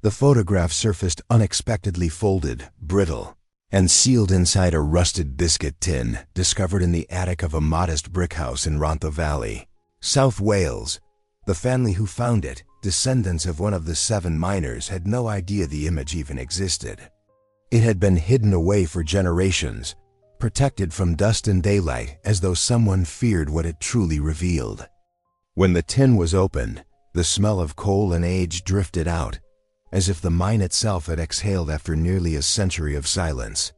The photograph surfaced unexpectedly folded, brittle, and sealed inside a rusted biscuit tin discovered in the attic of a modest brick house in Rhondda Valley, South Wales. The family who found it, descendants of one of the 7 miners, had no idea the image even existed. It had been hidden away for generations, protected from dust and daylight, as though someone feared what it truly revealed. When the tin was opened, the smell of coal and age drifted out, as if the mine itself had exhaled after nearly a century of silence.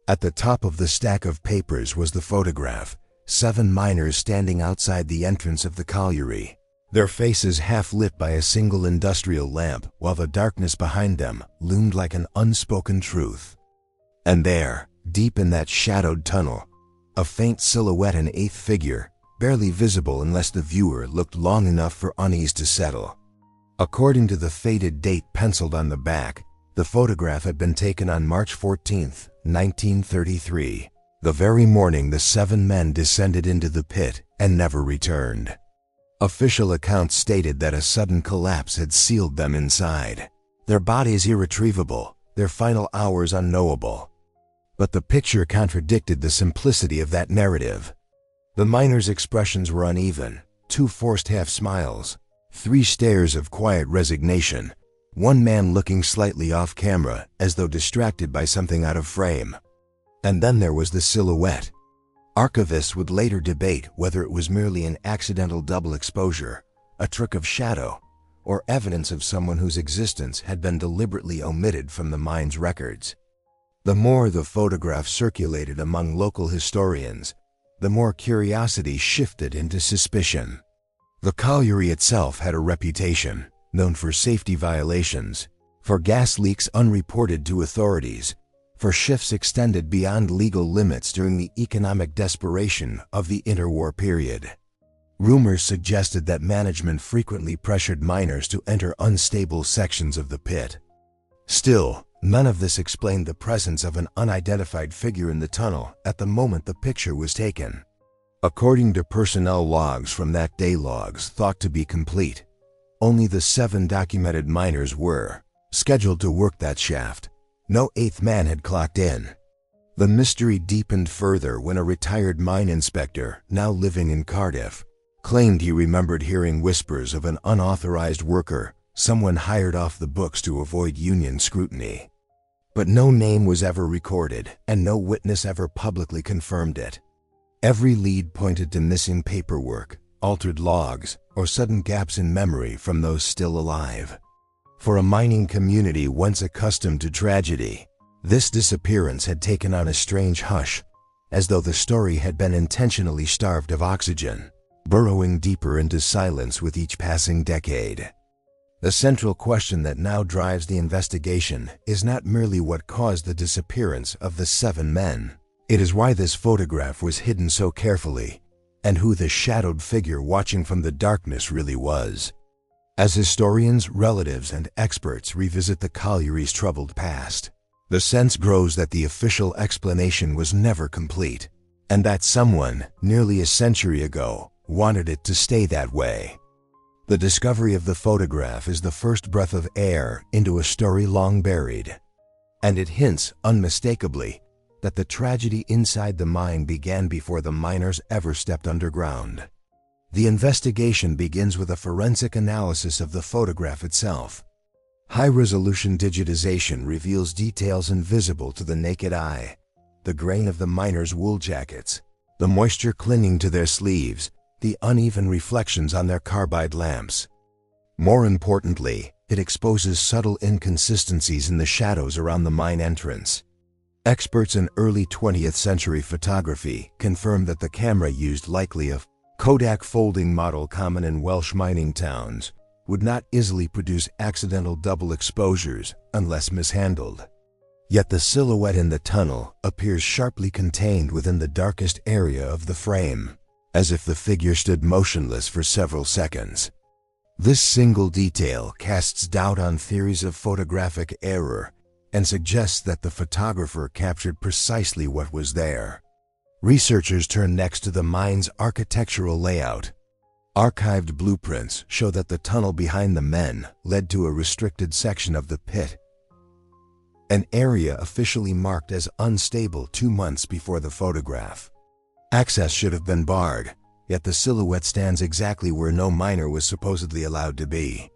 At the top of the stack of papers was the photograph, 7 miners standing outside the entrance of the colliery, their faces half lit by a single industrial lamp, while the darkness behind them loomed like an unspoken truth. And there, deep in that shadowed tunnel, a faint silhouette, an 8th figure, barely visible unless the viewer looked long enough for unease to settle. According to the faded date penciled on the back, the photograph had been taken on March 14, 1933, the very morning the 7 men descended into the pit and never returned. Official accounts stated that a sudden collapse had sealed them inside, their bodies irretrievable, their final hours unknowable. But the picture contradicted the simplicity of that narrative. The miners' expressions were uneven, 2 forced half-smiles, 3 stares of quiet resignation, one man looking slightly off camera as though distracted by something out of frame. And then there was the silhouette. Archivists would later debate whether it was merely an accidental double exposure, a trick of shadow, or evidence of someone whose existence had been deliberately omitted from the mine's records. The more the photograph circulated among local historians, the more curiosity shifted into suspicion. The colliery itself had a reputation, known for safety violations, for gas leaks unreported to authorities, for shifts extended beyond legal limits during the economic desperation of the interwar period. Rumors suggested that management frequently pressured miners to enter unstable sections of the pit. Still, none of this explained the presence of an unidentified figure in the tunnel at the moment the picture was taken. According to personnel logs from that day, logs thought to be complete, only the 7 documented miners were scheduled to work that shaft. No 8th man had clocked in. The mystery deepened further when a retired mine inspector, now living in Cardiff, claimed he remembered hearing whispers of an unauthorized worker, someone hired off the books to avoid union scrutiny. But no name was ever recorded, and no witness ever publicly confirmed it. Every lead pointed to missing paperwork, altered logs, or sudden gaps in memory from those still alive. For a mining community once accustomed to tragedy, this disappearance had taken on a strange hush, as though the story had been intentionally starved of oxygen, burrowing deeper into silence with each passing decade. The central question that now drives the investigation is not merely what caused the disappearance of the 7 men. It is why this photograph was hidden so carefully, and who the shadowed figure watching from the darkness really was. As historians, relatives, and experts revisit the colliery's troubled past, the sense grows that the official explanation was never complete, and that someone, nearly a century ago, wanted it to stay that way. The discovery of the photograph is the first breath of air into a story long buried, and it hints, unmistakably, that the tragedy inside the mine began before the miners ever stepped underground. The investigation begins with a forensic analysis of the photograph itself. High-resolution digitization reveals details invisible to the naked eye: the grain of the miners' wool jackets, the moisture clinging to their sleeves, the uneven reflections on their carbide lamps. More importantly, it exposes subtle inconsistencies in the shadows around the mine entrance. Experts in early 20th century photography confirm that the camera used, likely a Kodak folding model common in Welsh mining towns, would not easily produce accidental double exposures unless mishandled. Yet the silhouette in the tunnel appears sharply contained within the darkest area of the frame, as if the figure stood motionless for several seconds. This single detail casts doubt on theories of photographic error and suggests that the photographer captured precisely what was there. Researchers turn next to the mine's architectural layout. Archived blueprints show that the tunnel behind the men led to a restricted section of the pit, an area officially marked as unstable 2 months before the photograph. Access should have been barred, yet the silhouette stands exactly where no miner was supposedly allowed to be.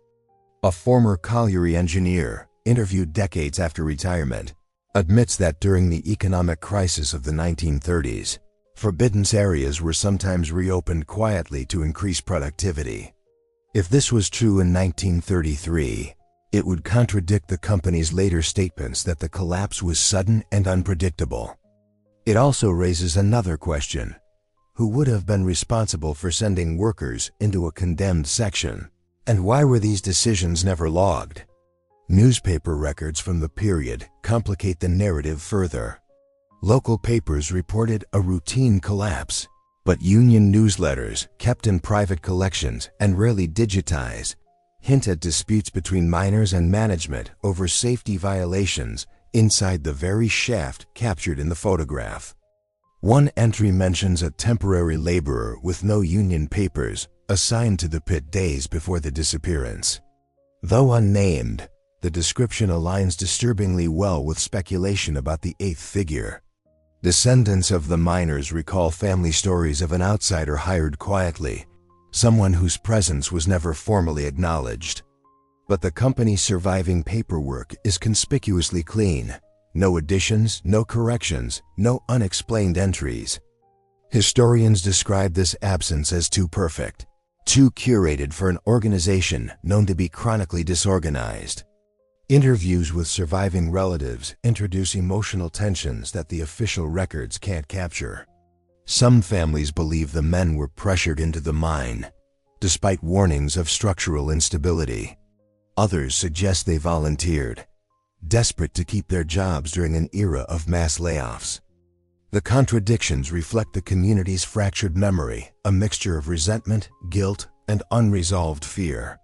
A former colliery engineer, interviewed decades after retirement, admits that during the economic crisis of the 1930s, forbidden areas were sometimes reopened quietly to increase productivity. If this was true in 1933, it would contradict the company's later statements that the collapse was sudden and unpredictable. It also raises another question: who would have been responsible for sending workers into a condemned section? And why were these decisions never logged? Newspaper records from the period complicate the narrative further. Local papers reported a routine collapse, but union newsletters, kept in private collections and rarely digitized, hint at disputes between miners and management over safety violations inside the very shaft captured in the photograph. One entry mentions a temporary laborer with no union papers assigned to the pit days before the disappearance. Though unnamed, the description aligns disturbingly well with speculation about the eighth figure. Descendants of the miners recall family stories of an outsider hired quietly, someone whose presence was never formally acknowledged. But the company's surviving paperwork is conspicuously clean. No additions, no corrections, no unexplained entries. Historians describe this absence as too perfect, too curated for an organization known to be chronically disorganized. Interviews with surviving relatives introduce emotional tensions that the official records can't capture. Some families believe the men were pressured into the mine, despite warnings of structural instability. Others suggest they volunteered, desperate to keep their jobs during an era of mass layoffs. The contradictions reflect the community's fractured memory, a mixture of resentment, guilt, and unresolved fear.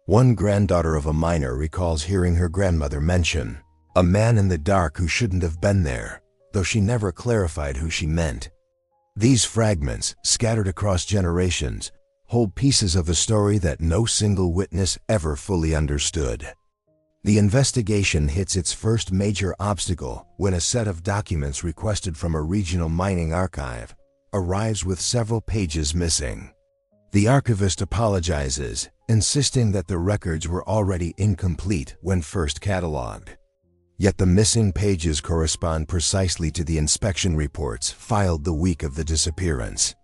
One granddaughter of a miner recalls hearing her grandmother mention a man in the dark who shouldn't have been there, though she never clarified who she meant. These fragments, scattered across generations, hold pieces of a story that no single witness ever fully understood. The investigation hits its first major obstacle when a set of documents requested from a regional mining archive arrives with several pages missing. The archivist apologizes, insisting that the records were already incomplete when first cataloged. Yet the missing pages correspond precisely to the inspection reports filed the week of the disappearance.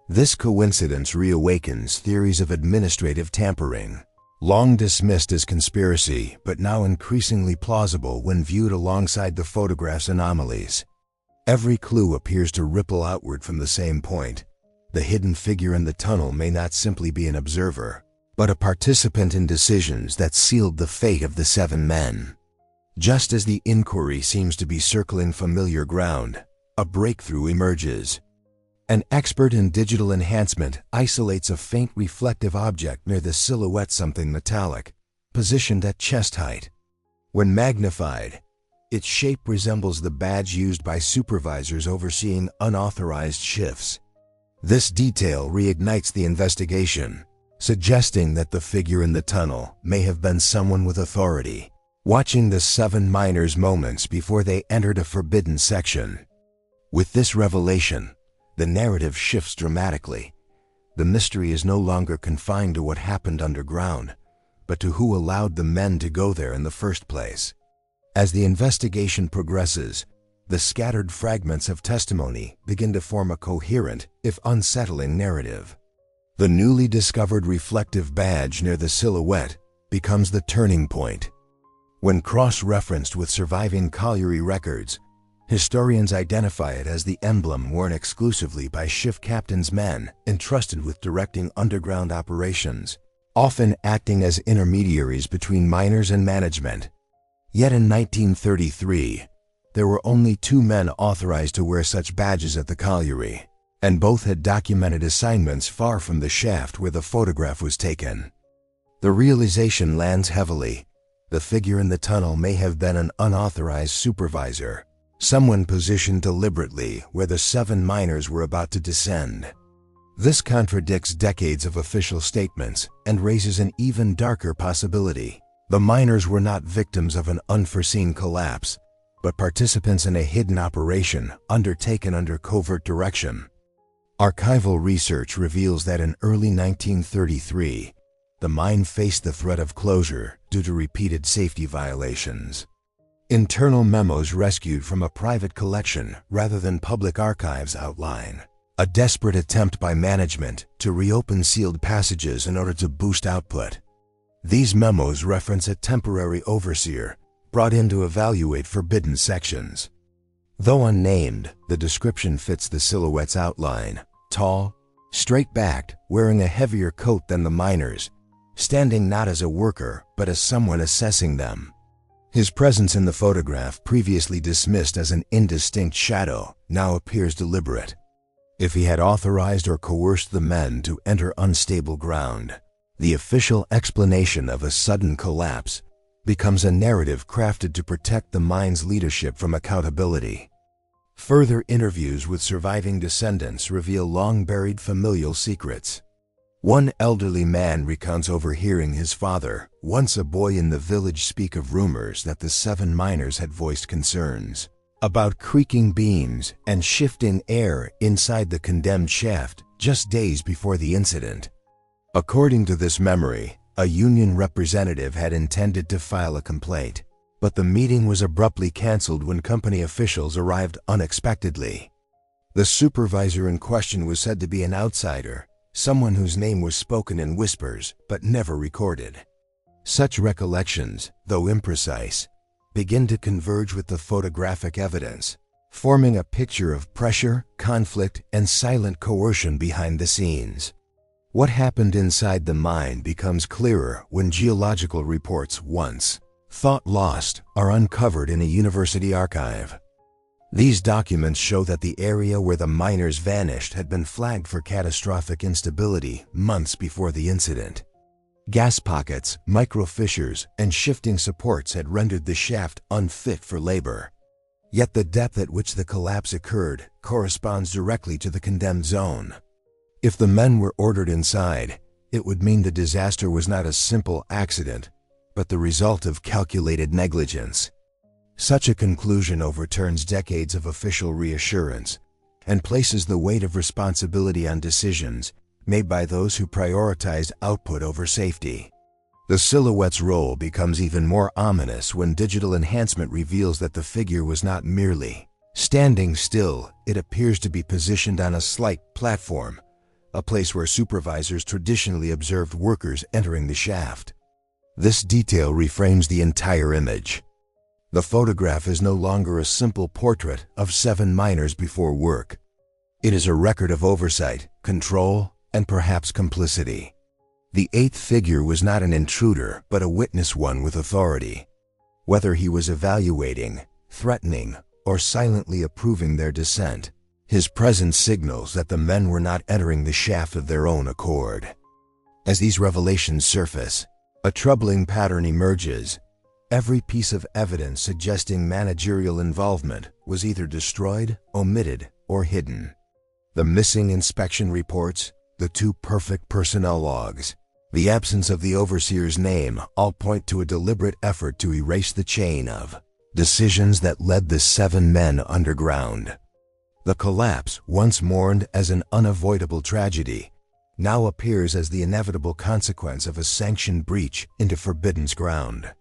This coincidence reawakens theories of administrative tampering, long dismissed as conspiracy but now increasingly plausible when viewed alongside the photograph's anomalies. Every clue appears to ripple outward from the same point. The hidden figure in the tunnel may not simply be an observer, but a participant in decisions that sealed the fate of the 7 men. Just as the inquiry seems to be circling familiar ground, a breakthrough emerges. An expert in digital enhancement isolates a faint reflective object near the silhouette, something metallic, positioned at chest height. When magnified, its shape resembles the badge used by supervisors overseeing unauthorized shifts. This detail reignites the investigation, suggesting that the figure in the tunnel may have been someone with authority, watching the 7 miners moments before they entered a forbidden section. With this revelation, the narrative shifts dramatically. The mystery is no longer confined to what happened underground, but to who allowed the men to go there in the first place. As the investigation progresses, the scattered fragments of testimony begin to form a coherent, if unsettling, narrative. The newly discovered reflective badge near the silhouette becomes the turning point. When cross-referenced with surviving colliery records, historians identify it as the emblem worn exclusively by shift captains, men entrusted with directing underground operations, often acting as intermediaries between miners and management. Yet in 1933, there were only 2 men authorized to wear such badges at the colliery, and both had documented assignments far from the shaft where the photograph was taken. The realization lands heavily. The figure in the tunnel may have been an unauthorized supervisor, someone positioned deliberately where the 7 miners were about to descend. This contradicts decades of official statements and raises an even darker possibility. The miners were not victims of an unforeseen collapse, but participants in a hidden operation undertaken under covert direction. Archival research reveals that in early 1933, the mine faced the threat of closure due to repeated safety violations. Internal memos rescued from a private collection rather than public archives outline a desperate attempt by management to reopen sealed passages in order to boost output. These memos reference a temporary overseer brought in to evaluate forbidden sections. Though unnamed, the description fits the silhouette's outline: tall, straight-backed, wearing a heavier coat than the miners, standing not as a worker but as someone assessing them. His presence in the photograph, previously dismissed as an indistinct shadow, now appears deliberate. If he had authorized or coerced the men to enter unstable ground, the official explanation of a sudden collapse becomes a narrative crafted to protect the mine's leadership from accountability. Further interviews with surviving descendants reveal long-buried familial secrets. One elderly man recounts overhearing his father, once a boy in the village, speak of rumors that the 7 miners had voiced concerns about creaking beams and shifting air inside the condemned shaft just days before the incident. According to this memory, a union representative had intended to file a complaint, but the meeting was abruptly canceled when company officials arrived unexpectedly. The supervisor in question was said to be an outsider, someone whose name was spoken in whispers but never recorded. Such recollections, though imprecise, begin to converge with the photographic evidence, forming a picture of pressure, conflict, and silent coercion behind the scenes. What happened inside the mine becomes clearer when geological reports, once thought lost, are uncovered in a university archive. These documents show that the area where the miners vanished had been flagged for catastrophic instability months before the incident. Gas pockets, micro-fissures, and shifting supports had rendered the shaft unfit for labor. Yet the depth at which the collapse occurred corresponds directly to the condemned zone. If the men were ordered inside, it would mean the disaster was not a simple accident, but the result of calculated negligence. Such a conclusion overturns decades of official reassurance and places the weight of responsibility on decisions made by those who prioritized output over safety. The silhouette's role becomes even more ominous when digital enhancement reveals that the figure was not merely standing still. It appears to be positioned on a slight platform, a place where supervisors traditionally observed workers entering the shaft. This detail reframes the entire image. The photograph is no longer a simple portrait of 7 miners before work. It is a record of oversight, control, and perhaps complicity. The 8th figure was not an intruder, but a witness, one with authority. Whether he was evaluating, threatening, or silently approving their descent, his presence signals that the men were not entering the shaft of their own accord. As these revelations surface, a troubling pattern emerges. Every piece of evidence suggesting managerial involvement was either destroyed, omitted, or hidden. The missing inspection reports, the 2 perfect personnel logs, the absence of the overseer's name all point to a deliberate effort to erase the chain of decisions that led the 7 men underground. The collapse, once mourned as an unavoidable tragedy, now appears as the inevitable consequence of a sanctioned breach into forbidden ground.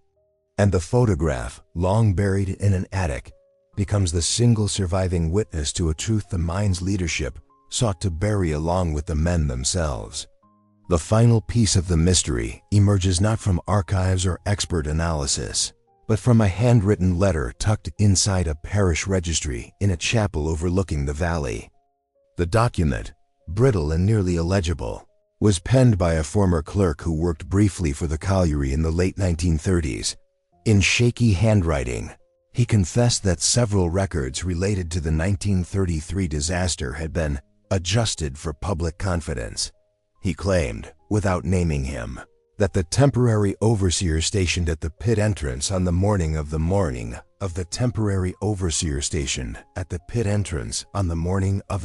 And the photograph, long buried in an attic, becomes the single surviving witness to a truth the mine's leadership sought to bury along with the men themselves. The final piece of the mystery emerges not from archives or expert analysis, but from a handwritten letter tucked inside a parish registry in a chapel overlooking the valley. The document, brittle and nearly illegible, was penned by a former clerk who worked briefly for the colliery in the late 1930s. In shaky handwriting, he confessed that several records related to the 1933 disaster had been adjusted for public confidence. He claimed, without naming him, that the temporary overseer stationed at the pit entrance on the morning of the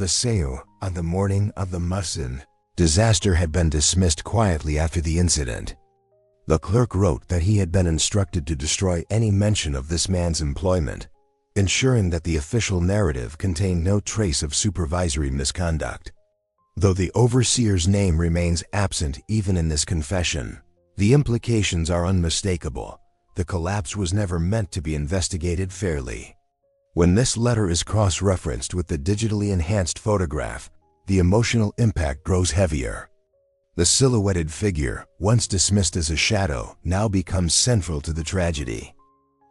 sale on the morning of the Musin disaster had been dismissed quietly after the incident. The clerk wrote that he had been instructed to destroy any mention of this man's employment, ensuring that the official narrative contained no trace of supervisory misconduct. Though the overseer's name remains absent even in this confession, the implications are unmistakable. The collapse was never meant to be investigated fairly. When this letter is cross-referenced with the digitally enhanced photograph, the emotional impact grows heavier. The silhouetted figure, once dismissed as a shadow, now becomes central to the tragedy.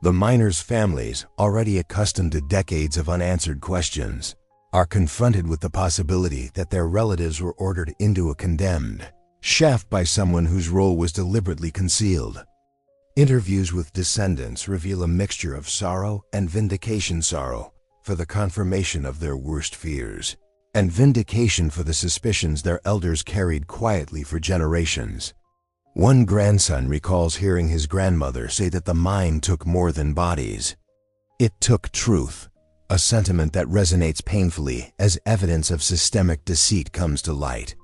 The miners' families, already accustomed to decades of unanswered questions, are confronted with the possibility that their relatives were ordered into a condemned shaft by someone whose role was deliberately concealed. Interviews with descendants reveal a mixture of sorrow and vindication: sorrow for the confirmation of their worst fears, and vindication for the suspicions their elders carried quietly for generations. One grandson recalls hearing his grandmother say that the mine took more than bodies. It took truth, a sentiment that resonates painfully as evidence of systemic deceit comes to light.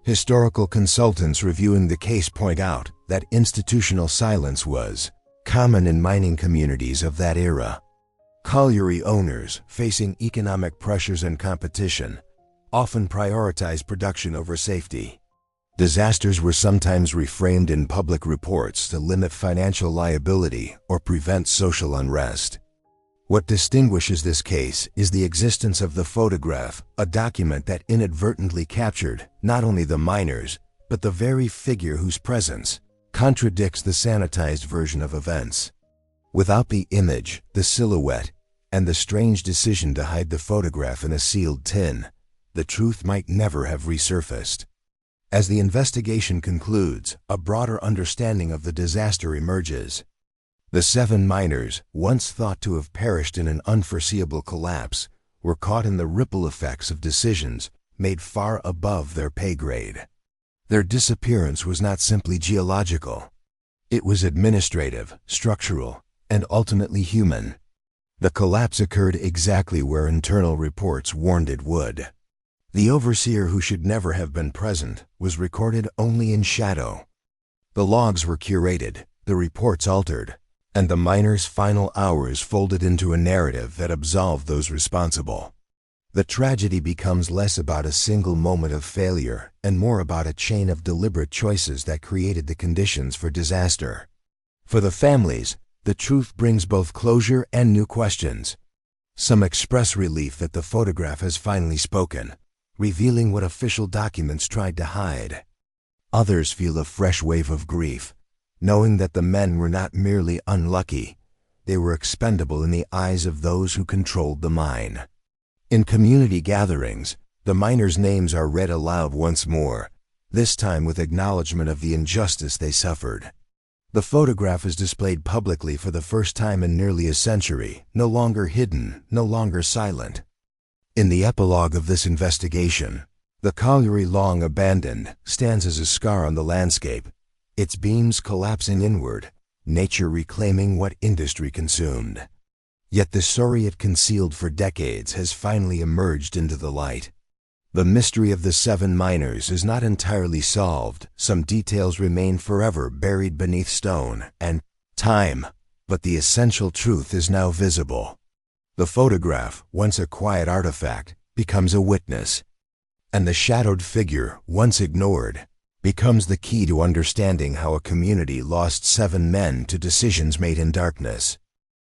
Historical consultants reviewing the case point out that institutional silence was common in mining communities of that era. Colliery owners, facing economic pressures and competition, often prioritized production over safety. Disasters were sometimes reframed in public reports to limit financial liability or prevent social unrest. What distinguishes this case is the existence of the photograph, a document that inadvertently captured not only the miners, but the very figure whose presence contradicts the sanitized version of events. Without the image, the silhouette, and the strange decision to hide the photograph in a sealed tin, the truth might never have resurfaced. As the investigation concludes, a broader understanding of the disaster emerges. The 7 miners, once thought to have perished in an unforeseeable collapse, were caught in the ripple effects of decisions made far above their pay grade. Their disappearance was not simply geological. It was administrative, structural, and ultimately human. The collapse occurred exactly where internal reports warned it would. The overseer, who should never have been present, was recorded only in shadow. The logs were curated, the reports altered, and the miners' final hours folded into a narrative that absolved those responsible. The tragedy becomes less about a single moment of failure and more about a chain of deliberate choices that created the conditions for disaster. For the families, the truth brings both closure and new questions. Some express relief that the photograph has finally spoken, revealing what official documents tried to hide. Others feel a fresh wave of grief, knowing that the men were not merely unlucky, they were expendable in the eyes of those who controlled the mine. In community gatherings, the miners' names are read aloud once more, this time with acknowledgement of the injustice they suffered. The photograph is displayed publicly for the first time in nearly a century, no longer hidden, no longer silent. In the epilogue of this investigation, the colliery, long abandoned, stands as a scar on the landscape, its beams collapsing inward, nature reclaiming what industry consumed. Yet the story it concealed for decades has finally emerged into the light. The mystery of the 7 miners is not entirely solved. Some details remain forever buried beneath stone and time, but the essential truth is now visible. The photograph, once a quiet artifact, becomes a witness, and the shadowed figure, once ignored, becomes the key to understanding how a community lost 7 men to decisions made in darkness.